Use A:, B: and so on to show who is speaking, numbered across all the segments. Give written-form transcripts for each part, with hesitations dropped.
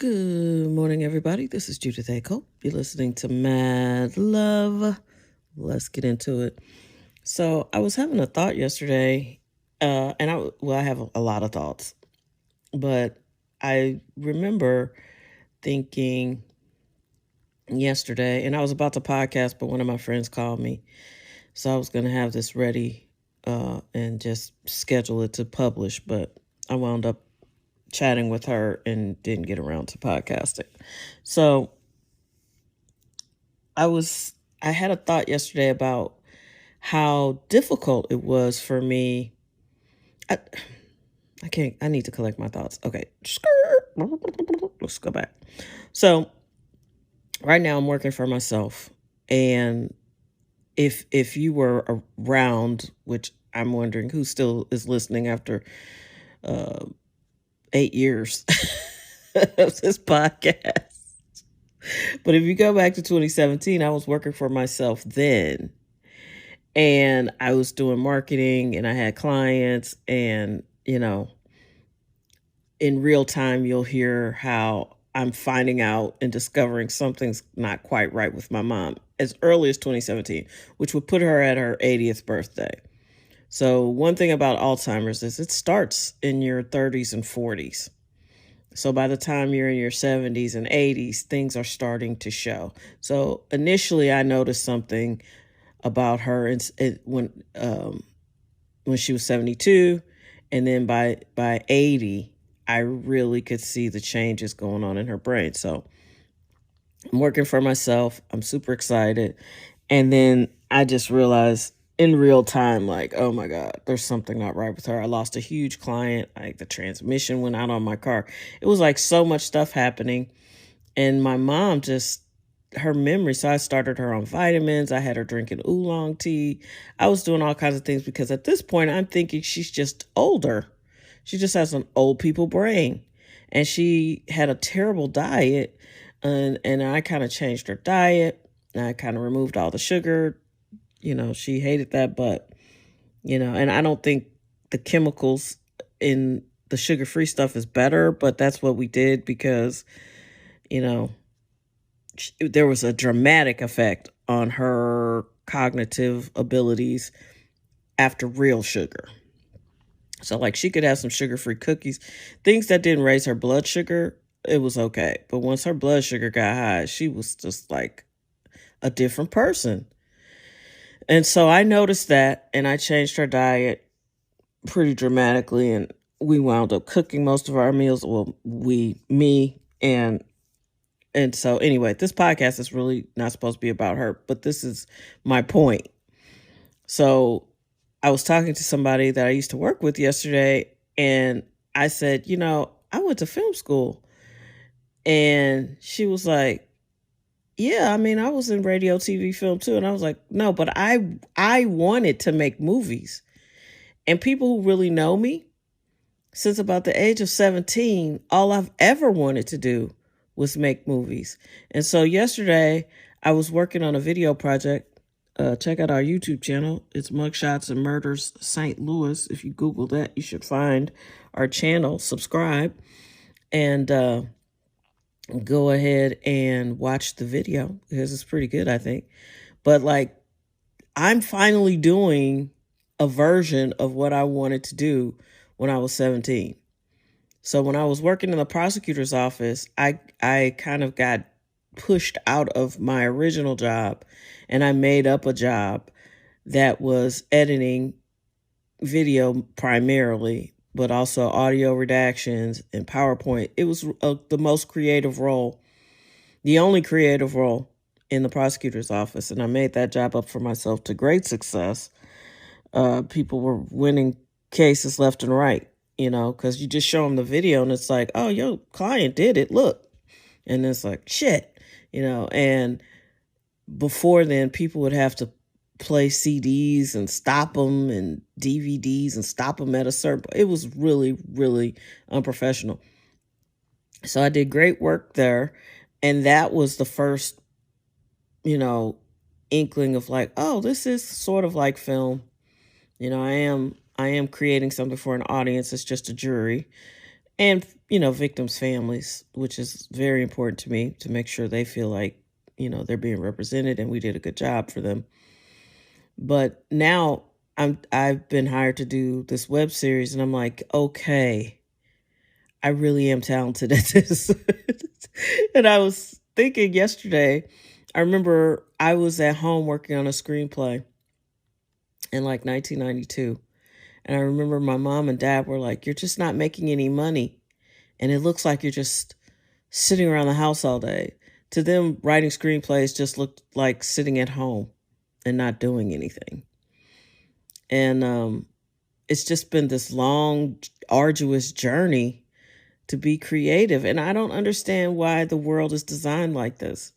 A: Good morning, everybody. This is Judith A. Cope. You're listening to Mad Love. Let's get into it. So I was having a thought yesterday, I have a lot of thoughts, but I remember thinking yesterday, and I was about to podcast, but one of my friends called me, so I was going to have this ready and just schedule it to publish, but I wound up chatting with her and didn't get around to podcasting. So I had a thought yesterday about how difficult it was for me. I need to collect my thoughts. Okay. Let's go back. So right now I'm working for myself, and if you were around, which I'm wondering who still is listening after 8 years of this podcast. But if you go back to 2017, I was working for myself then. And I was doing marketing and I had clients, and, in real time, you'll hear how I'm finding out and discovering something's not quite right with my mom as early as 2017, which would put her at her 80th birthday. So one thing about Alzheimer's is it starts in your 30s and 40s. So by the time you're in your 70s and 80s, things are starting to show. So initially I noticed something about her when she was 72, and then by 80, I really could see the changes going on in her brain. So I'm working for myself. I'm super excited. And then I just realized in real time, like, oh my God, there's something not right with her. I lost a huge client. Like the transmission went out on my car. It was like so much stuff happening. And my mom her memory. So I started her on vitamins. I had her drinking oolong tea. I was doing all kinds of things because at this point I'm thinking she's just older. She just has an old people brain. And she had a terrible diet. And I kind of changed her diet. I kind of removed all the sugar. She hated that, but, and I don't think the chemicals in the sugar-free stuff is better, but that's what we did because, there was a dramatic effect on her cognitive abilities after real sugar. So like she could have some sugar-free cookies, things that didn't raise her blood sugar, it was okay. But once her blood sugar got high, she was just like a different person. And so I noticed that, and I changed her diet pretty dramatically, and we wound up cooking most of our meals. Well, me, and so anyway, this podcast is really not supposed to be about her, but this is my point. So I was talking to somebody that I used to work with yesterday, and I said, I went to film school. And she was like, yeah, I mean, I was in radio, TV, film too. And I was like, no, but I wanted to make movies. And people who really know me, since about the age of 17, all I've ever wanted to do was make movies. And so yesterday I was working on a video project. Check out our YouTube channel. It's Mugshots and Murders St. Louis. If you Google that, you should find our channel. Subscribe and go ahead and watch the video because it's pretty good, I think. But like, I'm finally doing a version of what I wanted to do when I was 17. So when I was working in the prosecutor's office, I kind of got pushed out of my original job, and I made up a job that was editing video primarily, but also audio redactions and PowerPoint. It was the most creative role, the only creative role in the prosecutor's office. And I made that job up for myself to great success. People were winning cases left and right, because you just show them the video and it's like, oh, your client did it. Look. And it's like, shit, and before then people would have to play CDs and stop them and DVDs and stop them at a certain, it was really, really unprofessional. So I did great work there. And that was the first, inkling of like, oh, this is sort of like film. I am creating something for an audience. It's just a jury. And, victims' families, which is very important to me to make sure they feel like, they're being represented and we did a good job for them. But now I've been hired to do this web series and I'm like, okay, I really am talented at this. And I was thinking yesterday, I remember I was at home working on a screenplay in like 1992. And I remember my mom and dad were like, you're just not making any money. And it looks like you're just sitting around the house all day. To them, writing screenplays just looked like sitting at home and not doing anything. And it's just been this long, arduous journey to be creative. And I don't understand why the world is designed like this.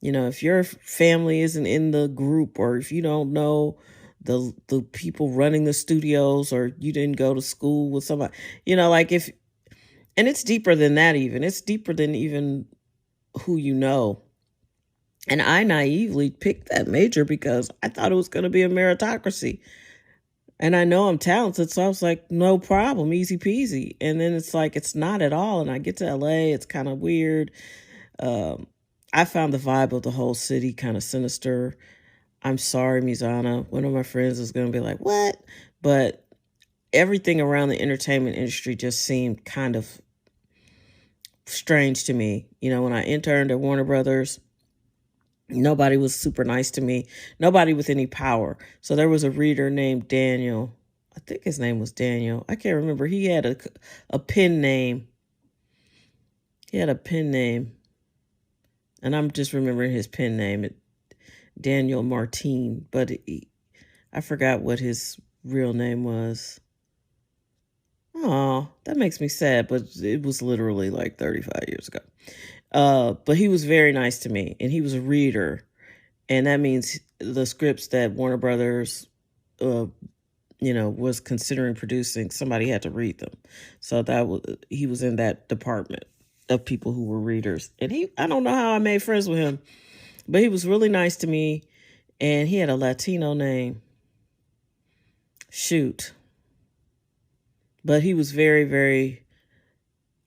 A: If your family isn't in the group, or if you don't know the people running the studios, or you didn't go to school with somebody, and it's deeper than that even. It's deeper than even who you know. And I naively picked that major because I thought it was going to be a meritocracy. And I know I'm talented, so I was like, no problem, easy peasy. And then it's like, it's not at all. And I get to LA, it's kind of weird. I found the vibe of the whole city kind of sinister. I'm sorry, Mizana. One of my friends is going to be like, what? But everything around the entertainment industry just seemed kind of strange to me. When I interned at Warner Brothers, nobody was super nice to me. Nobody with any power. So there was a reader named Daniel. I think his name was Daniel. I can't remember. He had a pen name. He had a pen name. And I'm just remembering his pen name, Daniel Martin. But I forgot what his real name was. Oh, that makes me sad, but it was literally like 35 years ago. But he was very nice to me, and he was a reader. And that means the scripts that Warner Brothers, was considering producing, somebody had to read them. So he was in that department of people who were readers. And I don't know how I made friends with him, but he was really nice to me. And he had a Latino name. Shoot. But he was very, very,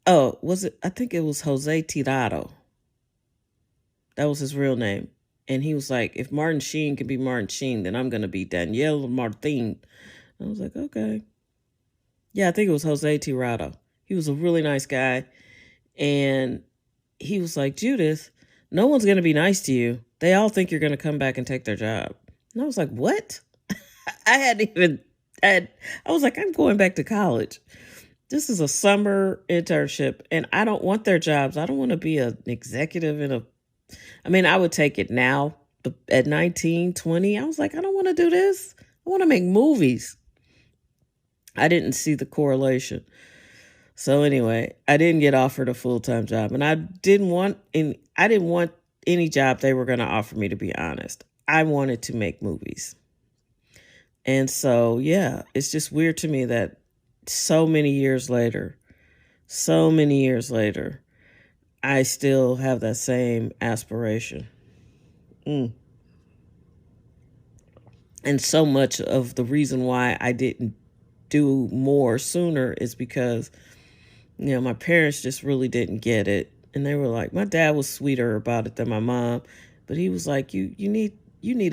A: I think it was Jose Tirado. That was his real name. And he was like, if Martin Sheen can be Martin Sheen, then I'm going to be Danielle Martin. I was like, okay. Yeah, I think it was Jose Tirado. He was a really nice guy. And he was like, Judith, no one's going to be nice to you. They all think you're going to come back and take their job. And I was like, what? I was like, I'm going back to college. This is a summer internship, and I don't want their jobs. I don't want to be an executive I would take it now, but at 19, 20, I was like, I don't want to do this. I want to make movies. I didn't see the correlation. So anyway, I didn't get offered a full-time job, and I didn't want any job they were going to offer me, to be honest. I wanted to make movies. And so, yeah, it's just weird to me that so many years later, I still have that same aspiration. And so much of the reason why I didn't do more sooner is because, my parents just really didn't get it. And they were like, my dad was sweeter about it than my mom. But he was like, you need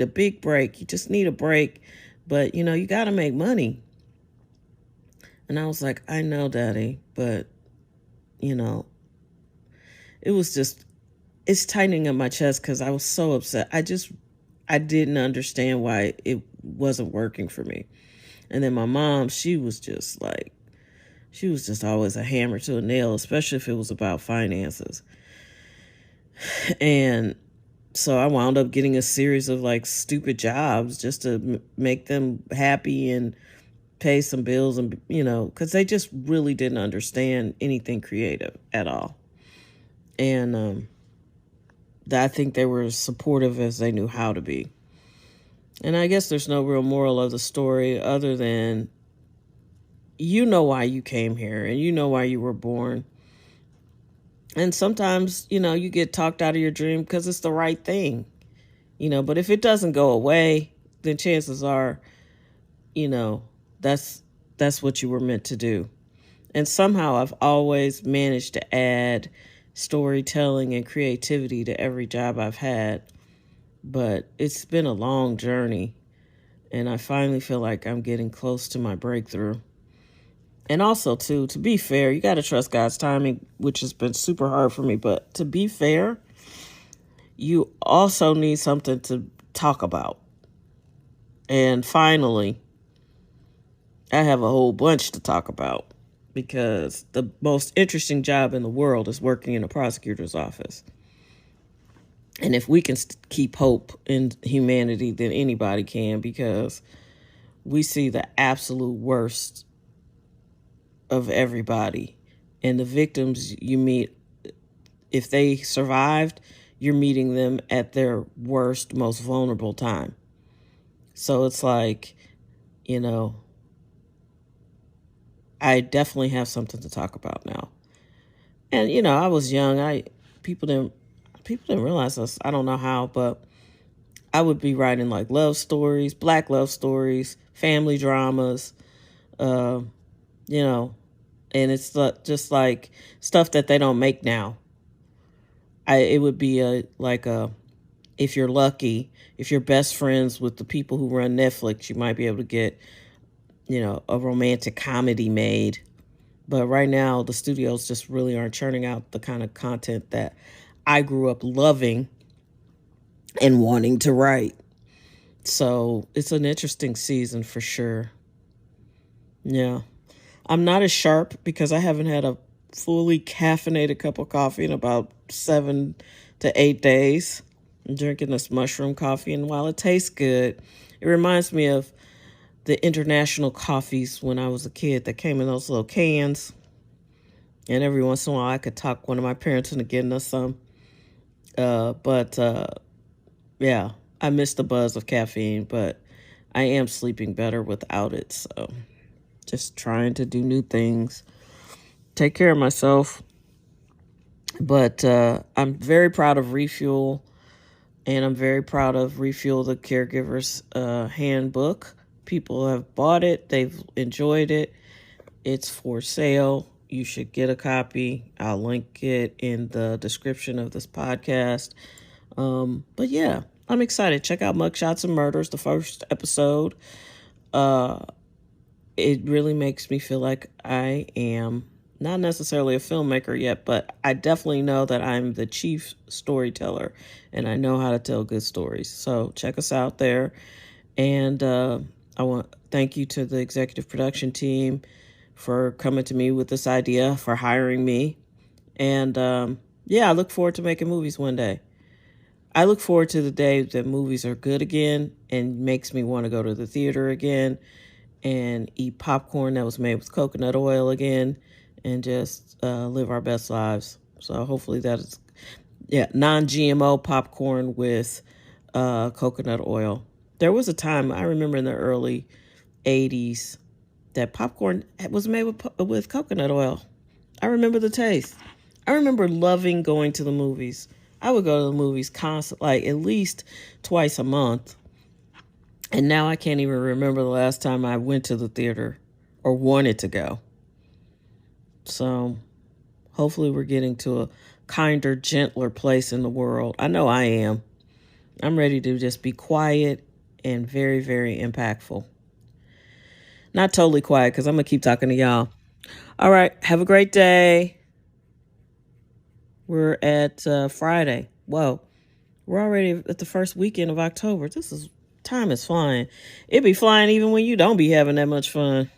A: a big break. You just need a break. But, you got to make money. And I was like, I know, Daddy. But, it was just, it's tightening up my chest because I was so upset. I didn't understand why it wasn't working for me. And then my mom, she was just always a hammer to a nail, especially if it was about finances. And so I wound up getting a series of stupid jobs just to make them happy and pay some bills and, because they just really didn't understand anything creative at all. And I think they were as supportive as they knew how to be. And I guess there's no real moral of the story other than why you came here and why you were born. And sometimes, you get talked out of your dream because it's the right thing, but if it doesn't go away, then chances are, that's what you were meant to do. And somehow I've always managed to add storytelling and creativity to every job I've had. But it's been a long journey, and I finally feel like I'm getting close to my breakthrough. And also, too, to be fair, you got to trust God's timing, which has been super hard for me. But to be fair, you also need something to talk about. And finally, I have a whole bunch to talk about, because the most interesting job in the world is working in a prosecutor's office. And if we can keep hope in humanity, then anybody can, because we see the absolute worst of everybody. And the victims you meet, if they survived, you're meeting them at their worst, most vulnerable time. So it's like, I definitely have something to talk about now. And, I was young. People didn't realize this. I don't know how, but I would be writing like love stories, Black love stories, family dramas, and it's just like stuff that they don't make now. It would be if you're lucky, if you're best friends with the people who run Netflix, you might be able to get, a romantic comedy made. But right now, the studios just really aren't churning out the kind of content that I grew up loving and wanting to write. So it's an interesting season for sure. Yeah. I'm not as sharp because I haven't had a fully caffeinated cup of coffee in about 7 to 8 days. I'm drinking this mushroom coffee, and while it tastes good, it reminds me of the international coffees when I was a kid that came in those little cans. And every once in a while I could talk one of my parents into getting us some. But yeah, I miss the buzz of caffeine, but I am sleeping better without it. So just trying to do new things, take care of myself. But I'm very proud of Refuel, and I'm very proud of Refuel, the Caregiver's Handbook. People have bought it. They've enjoyed it. It's for sale. You should get a copy. I'll link it in the description of this podcast. But yeah, I'm excited. Check out Mugshots and Murders, the first episode. It really makes me feel like I am not necessarily a filmmaker yet, but I definitely know that I'm the chief storyteller, and I know how to tell good stories. So check us out there. And I want to thank you to the executive production team for coming to me with this idea, for hiring me. And I look forward to making movies one day. I look forward to the day that movies are good again and makes me want to go to the theater again and eat popcorn that was made with coconut oil again, and just live our best lives. So hopefully that is, non-GMO popcorn with coconut oil. There was a time, I remember in the early 80s, that popcorn was made with coconut oil. I remember the taste. I remember loving going to the movies. I would go to the movies constantly, like at least twice a month. And now I can't even remember the last time I went to the theater or wanted to go. So hopefully we're getting to a kinder, gentler place in the world. I know I am. I'm ready to just be quiet and very, very impactful. Not totally quiet, because I'm going to keep talking to y'all. All right. Have a great day. We're at Friday. Whoa. We're already at the first weekend of October. Time is flying. It be flying even when you don't be having that much fun.